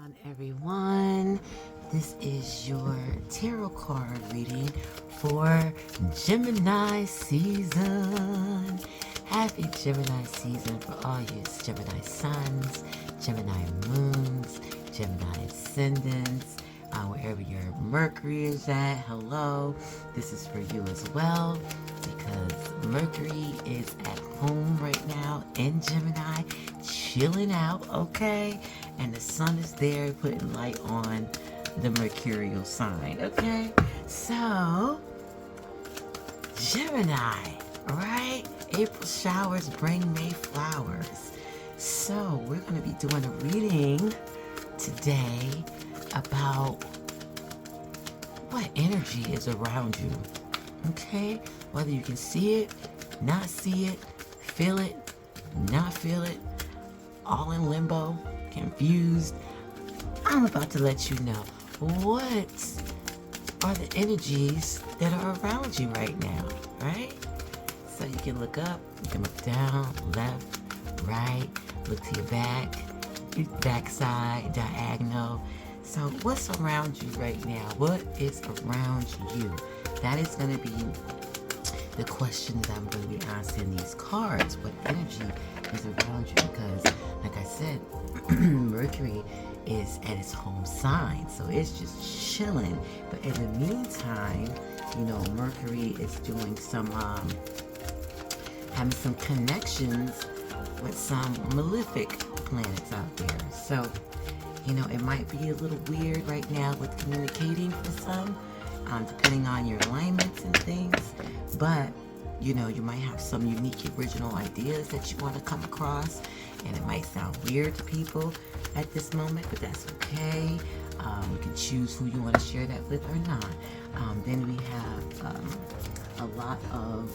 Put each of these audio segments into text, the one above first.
on, everyone? This is your tarot card reading for Gemini season. Happy Gemini season for all you Gemini suns, Gemini moons, Gemini ascendants, wherever your Mercury is at. Hello, this is for you as well because Mercury is at home right now in Gemini, chilling out, okay? And the sun is there putting light on the mercurial sign, okay? So, Gemini, right? April showers bring May flowers. So, we're going to be doing a reading today about what energy is around you, okay? Whether you can see it, not see it, feel it, not feel it, all in limbo, confused. I'm about to let you know what are the energies that are around you right now, right? So you can look up, you can look down, left, right, look to your back side, diagonal. So what's around you right now? What is around you? That is going to be the question that I'm going to be answering these cards. What energy is around you? Because, like I said, Mercury is at its home sign, so it's just chilling. But in the meantime, you know, Mercury is doing some, having some connections with some malefic planets out there. So, you know, it might be a little weird right now with communicating for some, depending on your alignments and things. But, you know, you might have some unique original ideas that you want to come across. And it might sound weird to people at this moment, but that's okay. You can choose who you want to share that with or not. Then we have a lot of,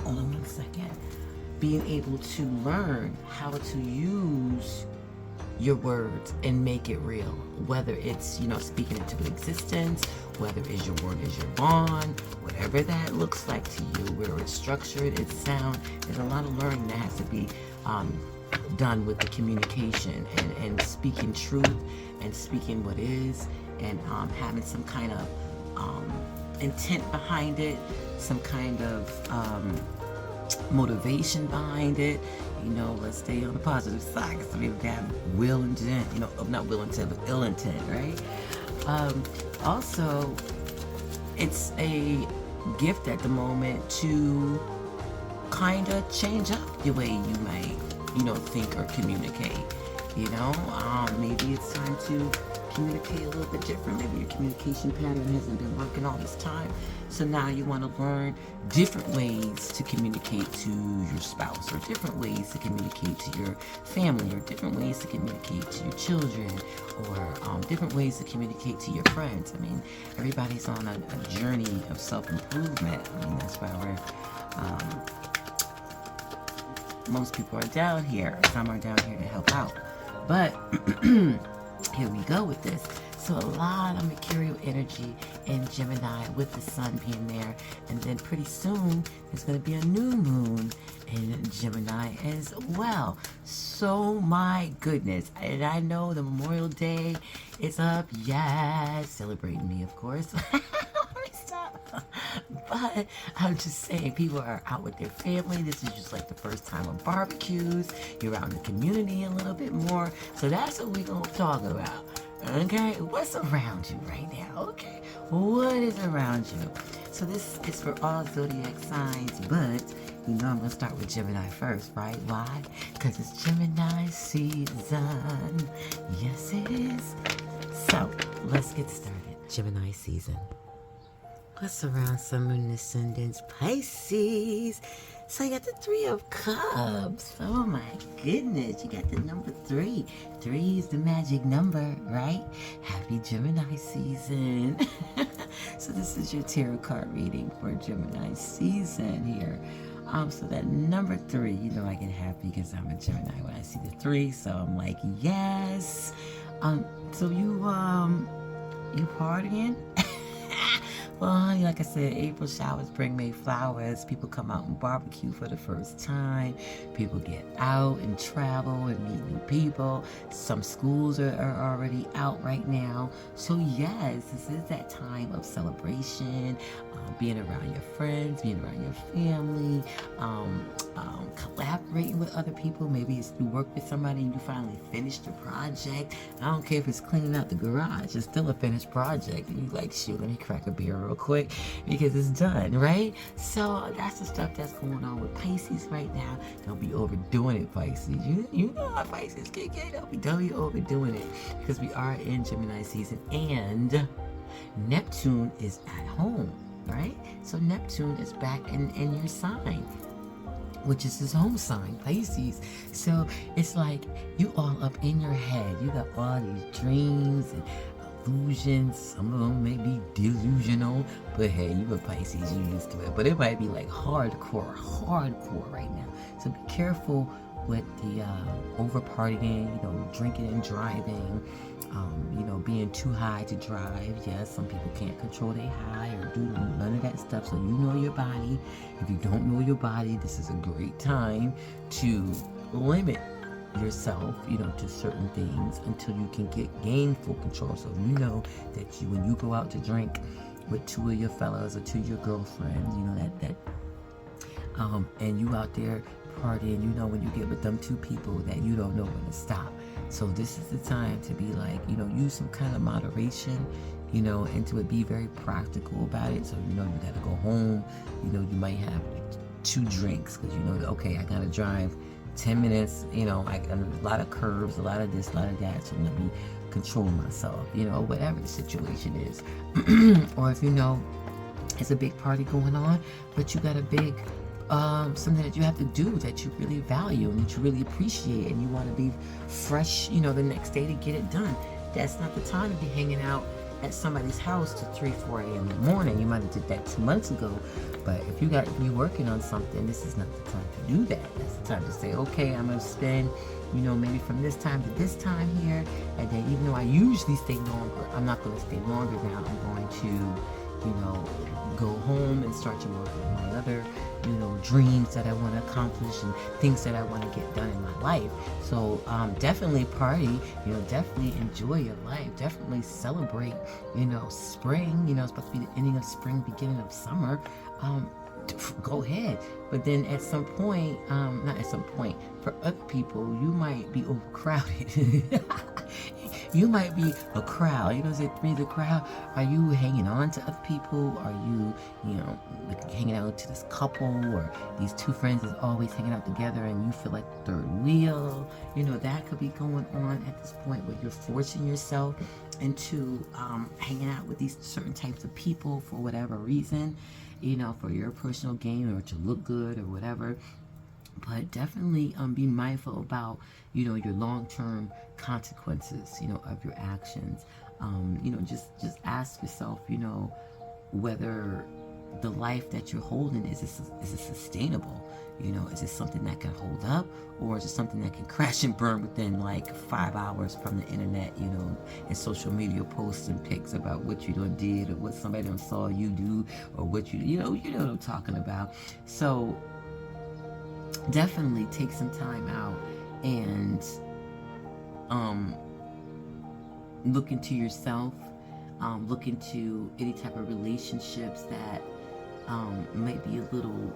hold on one second, being able to learn how to use your words and make it real, whether it's, you know, speaking into existence, whether it's your word is your bond, whatever that looks like to you, where it's structured, it's sound. There's a lot of learning that has to be done with the communication and speaking truth and speaking what is, and having some kind of intent behind it, some kind of motivation behind it. You know, let's stay on the positive side because some people have will intent, you know, not will intent, but ill intent, right? Also, it's a gift at the moment to kind of change up the way you might, you know, think or communicate. You know, maybe it's time to communicate a little bit different. Maybe your communication pattern hasn't been working all this time. So now you want to learn different ways to communicate to your spouse, or different ways to communicate to your family, or different ways to communicate to your children, or different ways to communicate to your friends. I mean, everybody's on a journey of self-improvement. I mean, that's why most people are down here. Some are down here to help out. But here we go with this. So a lot of mercurial energy in Gemini with the sun being there. And then pretty soon, there's going to be a new moon in Gemini as well. So my goodness. And I know the Memorial Day is up. Yes. Celebrating me, of course. But I'm just saying, people are out with their family. This is just like the first time of barbecues. You're out in the community a little bit more. So that's what we're going to talk about. Okay? What's around you right now? Okay? What is around you? So this is for all zodiac signs, but you know I'm going to start with Gemini first, right? Why? Because it's Gemini season. Yes, it is. So let's get started. Gemini season. What's around Sun, Moon, Ascendants? Pisces. So you got the Three of Cups. Oh my goodness. You got the number 3. 3 is the magic number, right? Happy Gemini season. So this is your tarot card reading for Gemini season here. So that number 3, you know I get happy because I'm a Gemini when I see the 3. So I'm like, yes. So you partying? Well, honey, like I said, April showers bring May flowers. People come out and barbecue for the first time. People get out and travel and meet new people. Some schools are already out right now. So yes, this is that time of celebration, being around your friends, being around your family, collaborating with other people. Maybe it's you work with somebody and you finally finished your project. I don't care if it's cleaning out the garage, it's still a finished project. And you like, shoot, let me crack a beer real quick because it's done, right? So that's the stuff that's going on with Pisces right now. Don't be overdoing it, Pisces. You know how Pisces get. Don't be overdoing it because we are in Gemini season and Neptune is at home, right? So Neptune is back in your sign, which is his home sign, Pisces. So it's like you all up in your head. You got all these dreams and illusions. Some of them may be delusional, but hey, you a Pisces, you used to it. But it might be like hardcore right now. So be careful with the over partying, drinking and driving, being too high to drive. Yes, some people can't control their high or do none of that stuff. So you know your body. If you don't know your body, this is a great time to limit yourself, to certain things until you can gain full control. So you know that when you go out to drink with two of your fellas or two of your girlfriends, and you out there partying, when you get with them two people that you don't know when to stop. So this is the time to be like, use some kind of moderation, and to be very practical about it. So you gotta go home, you might have 2 drinks because okay, I gotta drive 10 minutes, I got a lot of curves, a lot of this, a lot of that, so let me control myself, whatever the situation is. Or if it's a big party going on, but you got a big something that you have to do that you really value and that you really appreciate, and you want to be fresh, the next day to get it done. That's not the time to be hanging out at somebody's house till 3, 4 a.m. in the morning. You might have did that 2 months ago, but if you're working on something, this is not the time to do that. That's the time to say, okay, I'm gonna spend, maybe from this time to this time here, and then even though I usually stay longer, I'm not gonna stay longer now. I'm going to, go home and start to work on my other, dreams that I want to accomplish and things that I want to get done in my life. So definitely party, definitely enjoy your life, definitely celebrate, spring, it's supposed to be the ending of spring, beginning of summer. Go ahead. But then at some point, not at some point, for other people, you might be overcrowded. You might be a crowd. Say three's a crowd. Are you hanging on to other people? Are you, like hanging out to this couple or these 2 friends is always hanging out together and you feel like the third wheel? That could be going on at this point where you're forcing yourself into hanging out with these certain types of people for whatever reason, for your personal gain or to look good or whatever. But definitely be mindful about, your long-term consequences, of your actions. Just ask yourself, whether the life that you're holding is it sustainable? Is it something that can hold up, or is it something that can crash and burn within like 5 hours from the internet, and social media posts and pics about what you done did or what somebody done saw you do or what you know what I'm talking about. So definitely take some time out and look into yourself, look into any type of relationships that might be a little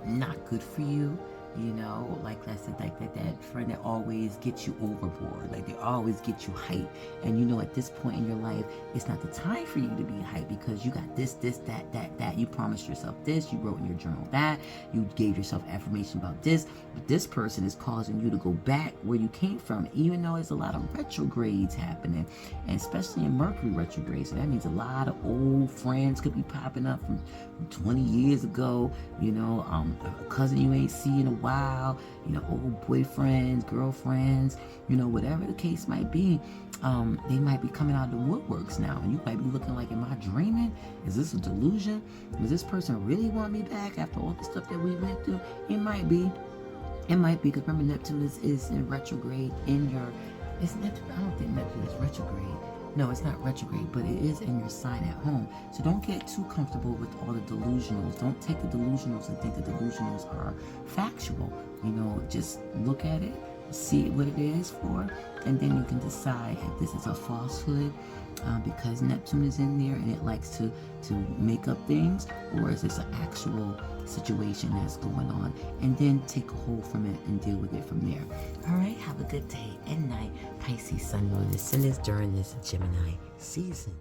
not good for you. Like I said, like that friend that always gets you overboard, like they always get you hyped, and at this point in your life, it's not the time for you to be hyped because you got this, that. You promised yourself this, you wrote in your journal that, you gave yourself affirmation about this, but this person is causing you to go back where you came from, even though there's a lot of retrogrades happening, and especially in Mercury retrograde. So that means a lot of old friends could be popping up from 20 years ago, a cousin you ain't seen in a while, old boyfriends, girlfriends, whatever the case might be. They might be coming out of the woodworks now, and you might be looking like, am I dreaming? Is this a delusion? Does this person really want me back after all the stuff that we went through? It might be, because remember, Neptune is in retrograde in your, it's Neptune, I don't think Neptune is retrograde No, it's not retrograde, but it is in your sign at home. So don't get too comfortable with all the delusionals. Don't take the delusionals and think the delusionals are factual. You know, just look at it, see what it is for, and then you can decide if this is a falsehood because Neptune is in there and it likes to make up things, or is this an actual situation that's going on, and then take a hold from it and deal with it from there. All right, have a good day and night, Pisces, Sun, Moon, Ascendant during this Gemini season.